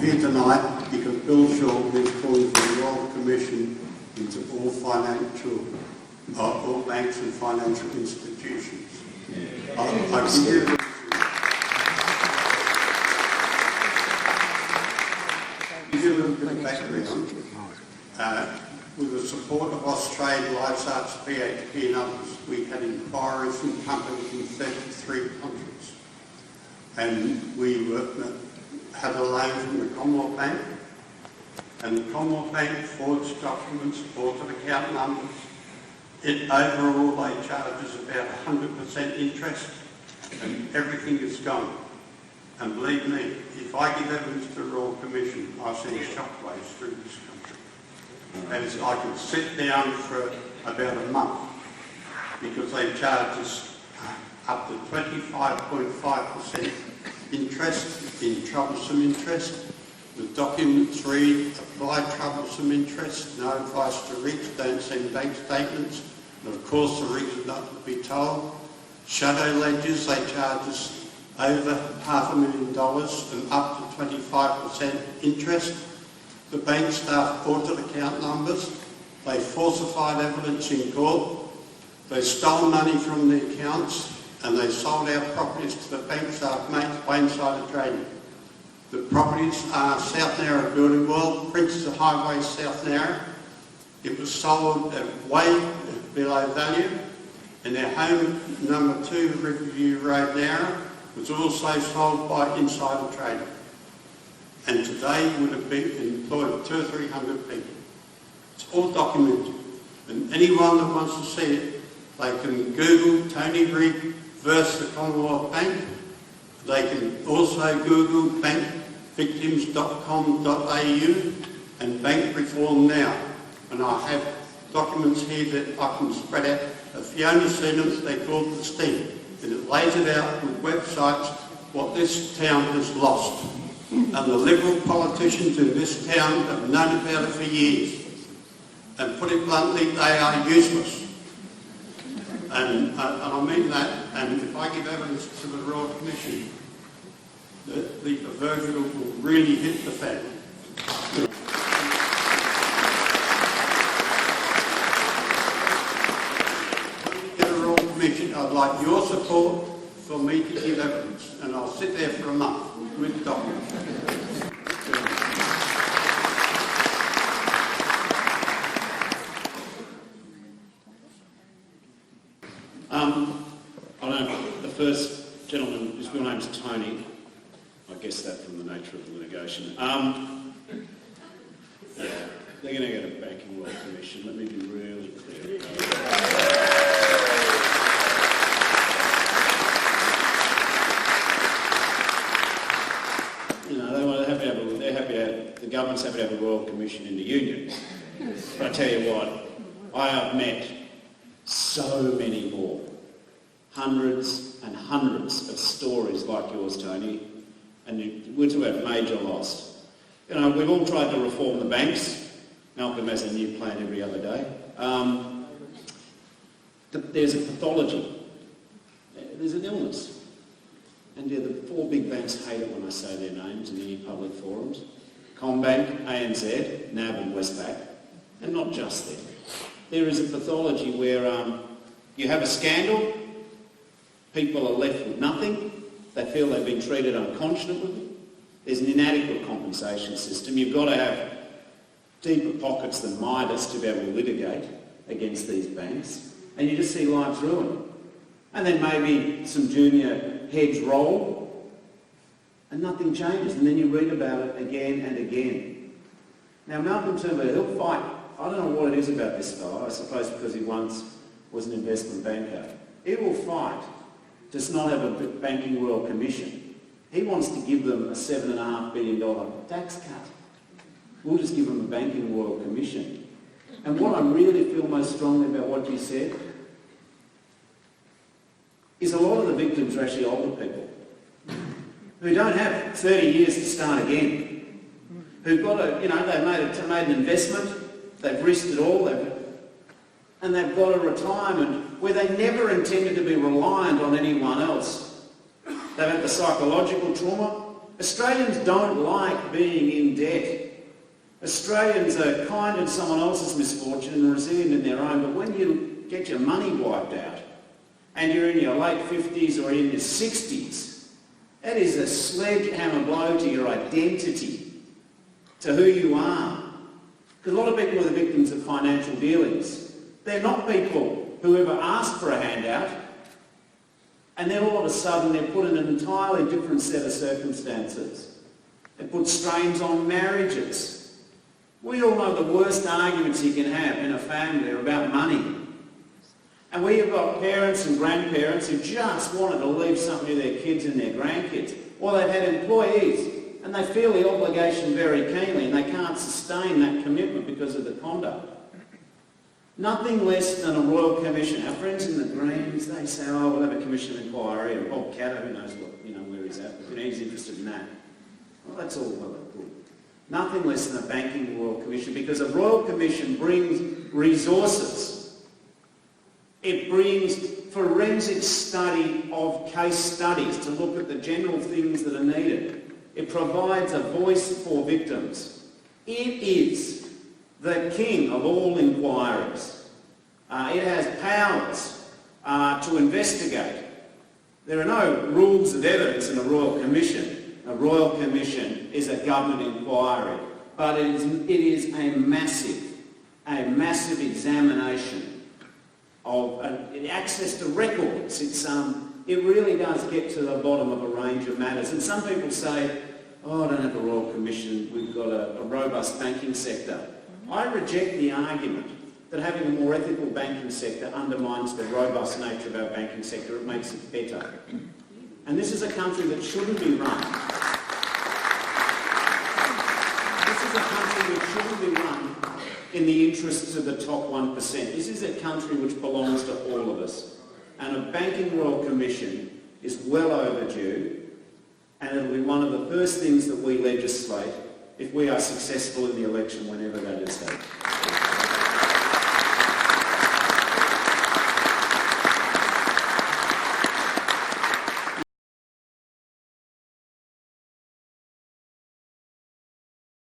here tonight because Bill Shorten is calling for the Royal Commission into all banks and financial institutions. I give you a little bit of background. With the support of Australian Life Arts, BHP and others, we had inquiries from companies in 33 countries. And we had a loan from the Commonwealth Bank, and the Commonwealth Bank forged documents, altered account numbers. Overall, they charge us about 100% interest, and everything is gone. And believe me, if I give evidence to the Royal Commission, I send shockwaves through this country. And I could sit down for about a month because they charge us up to 25.5% interest in troublesome interest. The documents read, apply troublesome interest, no advice to Riggs, don't send bank statements. And of course the Riggs are not to be told. Shadow ledgers, they charge us over $500,000 and up to 25% interest. The bank staff altered account numbers. They falsified evidence in court. They stole money from the accounts and they sold our properties to the bank staff mates by insider trading. The properties are South Nowra Building World, Princess Highway, South Nowra. It was sold at way below value, and their home number 2, Riverview Road, Nowra, was also sold by insider trading. And today would have been employed 200 or 300 people. It's all documented. And anyone that wants to see it, they can Google Tony Rigg versus the Commonwealth Bank. They can also Google bankvictims.com.au and Bank Reform Now. And I have documents here that I can spread out. If Fiona seen them, they called the Sting. And it lays it out with websites what this town has lost. And the Liberal politicians in this town have known about it for years. And put it bluntly, they are useless. And I mean that, and if I give evidence to the Royal Commission, the proverbial will really hit the fan. The Royal Commission, I'd like your support for me to give evidence, and I'll sit there for a month with documents. The first gentleman, his real name's Tony. I guess that from the nature of the litigation. Yeah, they're going to get a Banking World Commission. Let me be really clear. The government's happy to have a Royal Commission in the Union. But I tell you what, I have met so many more. Hundreds and hundreds of stories like yours, Tony, and we're talking about major loss. You know, we've all tried to reform the banks. Malcolm has a new plan every other day. There's a pathology. There's an illness. And yeah, the 4 big banks hate it when I say their names in any public forums. Combank, ANZ, NAB and Westpac, and not just them. There is a pathology where you have a scandal, people are left with nothing, they feel they've been treated unconscionably, there's an inadequate compensation system, you've got to have deeper pockets than Midas to be able to litigate against these banks, and you just see lives ruined. And then maybe some junior heads roll, and nothing changes, and then you read about it again and again. Now Malcolm Turnbull, he'll fight. I don't know what it is about this fellow, I suppose because he once was an investment banker. He will fight to not have a Banking Royal Commission. He wants to give them a $7.5 billion tax cut. We'll just give them a Banking Royal Commission. And what I really feel most strongly about what you said is a lot of the victims are actually older people who don't have 30 years to start again, who've got they've made an investment, they've risked it all, and they've got a retirement where they never intended to be reliant on anyone else. They've had the psychological trauma, Australians don't like being in debt. Australians are kind in someone else's misfortune and resilient in their own, but when you get your money wiped out and you're in your late 50s or in your 60s, that is a sledgehammer blow to your identity, to who you are. Because a lot of people are the victims of financial dealings. They're not people who ever asked for a handout, and then all of a sudden they're put in an entirely different set of circumstances. They put strains on marriages. We all know the worst arguments you can have in a family are about money. And we have got parents and grandparents who just wanted to leave something to their kids and their grandkids. Or they've had employees and they feel the obligation very keenly and they can't sustain that commitment because of the conduct. Nothing less than a royal commission. Our friends in the Greens, they say, oh, we'll have a commission inquiry, or Bob Catter, who knows what, where he's at, but he's interested in that. Well, that's all well and good. Nothing less than a banking royal commission, because a royal commission brings resources. It brings forensic study of case studies to look at the general things that are needed. It provides a voice for victims. It is the king of all inquiries. It has powers to investigate. There are no rules of evidence in a royal commission. A royal commission is a government inquiry, but it is a massive examination of access to records. It really does get to the bottom of a range of matters. And some people say, oh, I don't have a royal commission, we've got a robust banking sector. I reject the argument that having a more ethical banking sector undermines the robust nature of our banking sector. It makes it better. And this is a country that shouldn't be run. This is a country that shouldn't be run in the interests of the top 1%. This is a country which belongs to all of us. And a banking royal commission is well overdue, and it'll be one of the first things that we legislate if we are successful in the election, whenever that is held.